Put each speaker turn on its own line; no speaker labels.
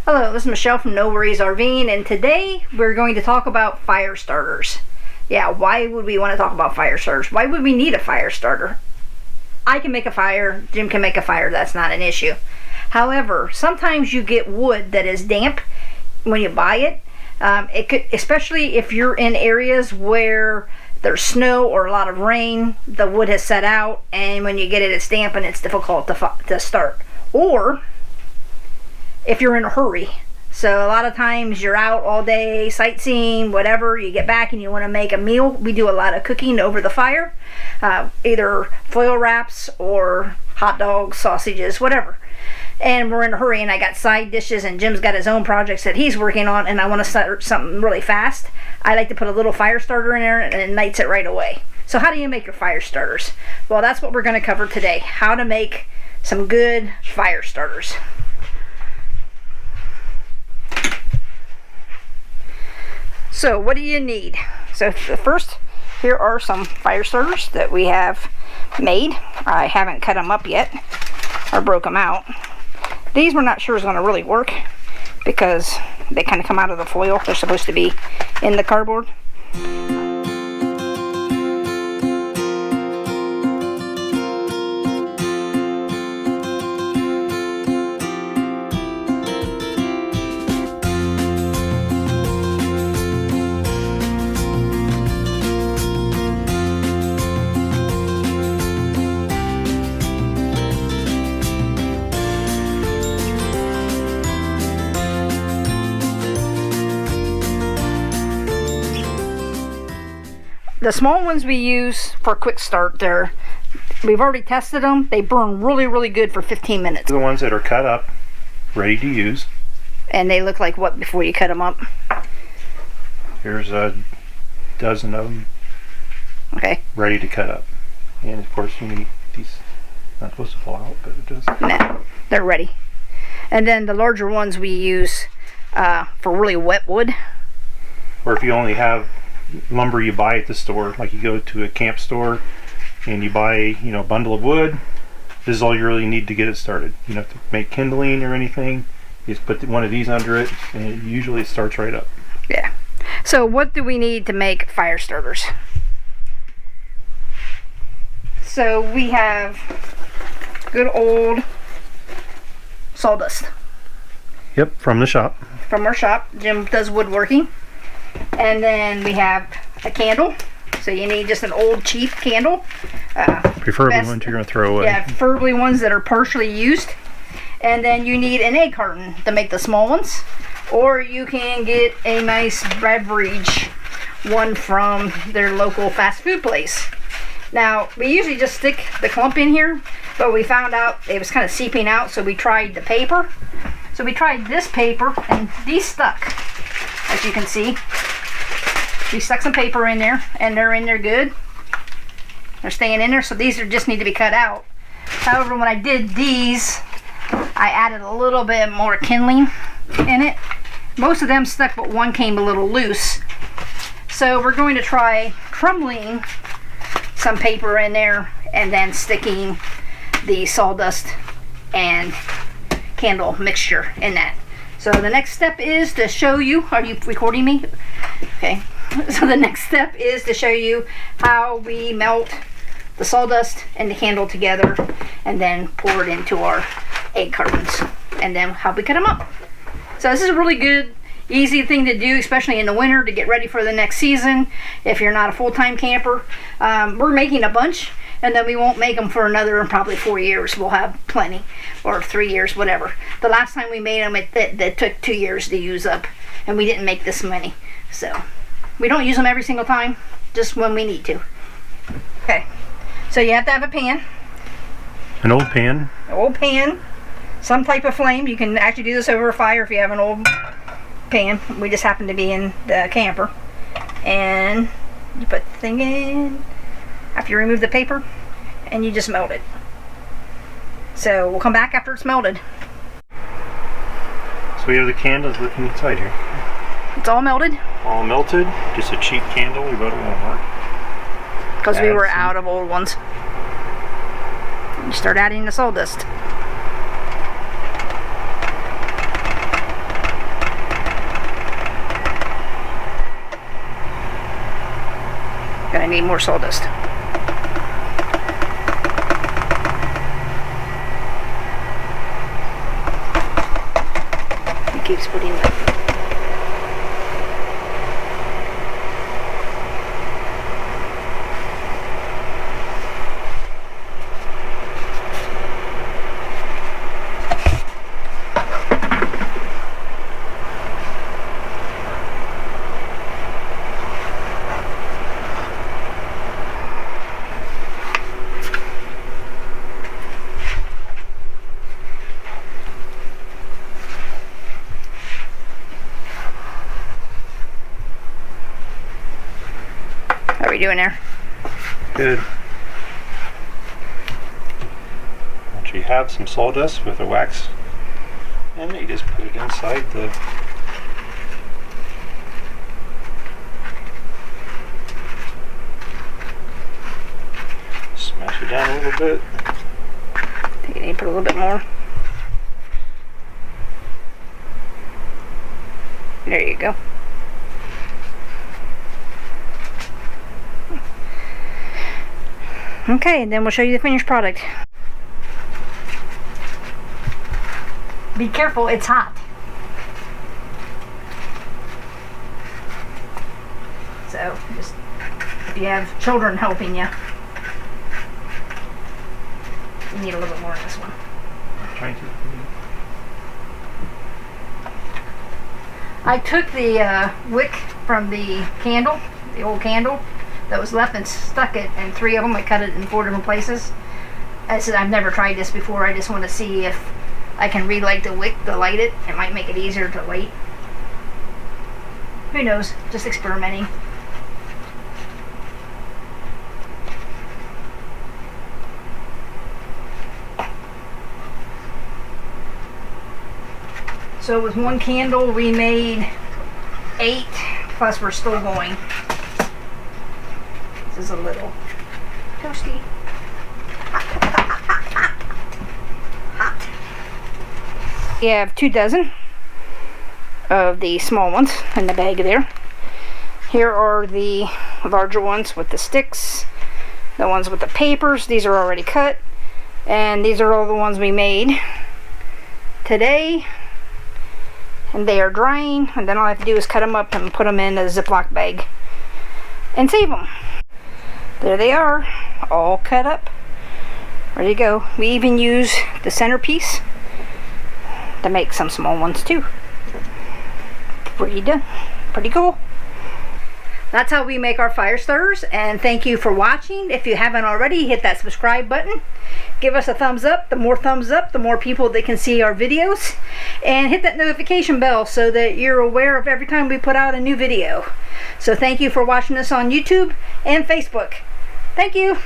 Hello, this is Michelle from No Worries RVing, and today we're going to talk about fire starters. Yeah, why would we want to talk about fire starters? Why would we need a fire starter? I can make a fire, Jim can make a fire, that's not an issue. However, sometimes you get wood that is damp when you buy it. It could, especially if you're in areas where there's snow or a lot of rain, the wood has set out, and when you get it, it's damp and it's difficult to start. Or if you're in a hurry. So a lot of times you're out all day sightseeing, whatever, you get back and you want to make a meal. We do a lot of cooking over the fire, either foil wraps or hot dogs, sausages, whatever. And we're in a hurry and I got side dishes and Jim's got his own projects that he's working on and I want to start something really fast. I like to put a little fire starter in there and it ignites it right away. So how do you make your fire starters? Well, that's what we're going to cover today. How to make some good fire starters. So what do you need? So first, here are some fire starters that we have made. I haven't cut them up yet or broke them out. These we're not sure is going to really work because they kind of come out of the foil. They're supposed to be in the cardboard. The small ones we use for a quick start, we've already tested them. They burn really, really good for 15 minutes.
The ones that are cut up, ready to use.
And they look like what before you cut them up?
Here's a dozen of them.
Okay.
Ready to cut up. And of course you need these, not supposed to fall out, but it does.
No, they're ready. And then the larger ones we use for really wet wood.
Or if you only have lumber you buy at the store, like you go to a camp store and you buy, a bundle of wood, this is all you really need to get it started. You don't have to make kindling or anything. You just put one of these under it and usually it starts right up.
Yeah. So what do we need to make fire starters? So we have good old sawdust.
Yep, from the shop.
From our shop. Jim does woodworking. And then we have a candle. So you need just an old cheap candle.
Preferably ones you're going to throw away.
Yeah, preferably ones that are partially used. And then you need an egg carton to make the small ones. Or you can get a nice beverage one from their local fast food place. Now, we usually just stick the clump in here, but we found out it was kind of seeping out, so we tried the paper. So we tried this paper, and these stuck, as you can see. We stuck some paper in there, and they're in there good. They're staying in there, so these just need to be cut out. However, when I did these, I added a little bit more kindling in it. Most of them stuck, but one came a little loose. So we're going to try crumbling some paper in there and then sticking the sawdust and candle mixture in that. So the next step is to show you, are you recording me? Okay. So the next step is to show you how we melt the sawdust and the candle together and then pour it into our egg cartons and then how we cut them up. So this is a really good, easy thing to do, especially in the winter to get ready for the next season if you're not a full-time camper. We're making a bunch and then we won't make them for another probably 4 years. We'll have plenty, or 3 years, whatever. The last time we made them, it took 2 years to use up and we didn't make this many. So we don't use them every single time, just when we need to. Okay, so you have to have a pan.
An old pan.
An old pan, some type of flame. You can actually do this over a fire if you have an old pan. We just happen to be in the camper. And you put the thing in after you remove the paper and you just melt it. So we'll come back after it's melted.
So we have the candles looking inside here.
It's all melted.
All melted. Just a cheap candle we bought at Walmart.
Because we were out of old ones. You start adding the sawdust. need more sawdust. He keeps putting that. How are we doing there?
Good. Once you have some sawdust with a wax, and you just put it inside the smash it down a little bit.
I think you need to put a little bit more. There you go. Okay, then we'll show you the finished product. Be careful, it's hot. So, just if you have children helping you, you need a little bit more in this one.
Trying to.
I took the wick from the candle, the old candle that was left, and stuck it in 3 of them. I cut it in 4 different places. I said I've never tried this before. I just want to see if I can relight the wick to light it. It might make it easier to light. Who knows? Just experimenting. So with one candle we made 8, plus we're still going. This is a little toasty. Hot. We have 2 dozen of the small ones in the bag there. Here are the larger ones with the sticks, the ones with the papers. These are already cut, and these are all the ones we made today. And they are drying, and then all I have to do is cut them up and put them in a Ziploc bag and save them. There they are, all cut up, ready to go. We even use the centerpiece to make some small ones too. Pretty cool. That's how we make our fire starters, and thank you for watching. If you haven't already, hit that subscribe button. Give us a thumbs up. The more thumbs up, the more people that can see our videos. And hit that notification bell so that you're aware of every time we put out a new video. So thank you for watching us on YouTube and Facebook. Thank you.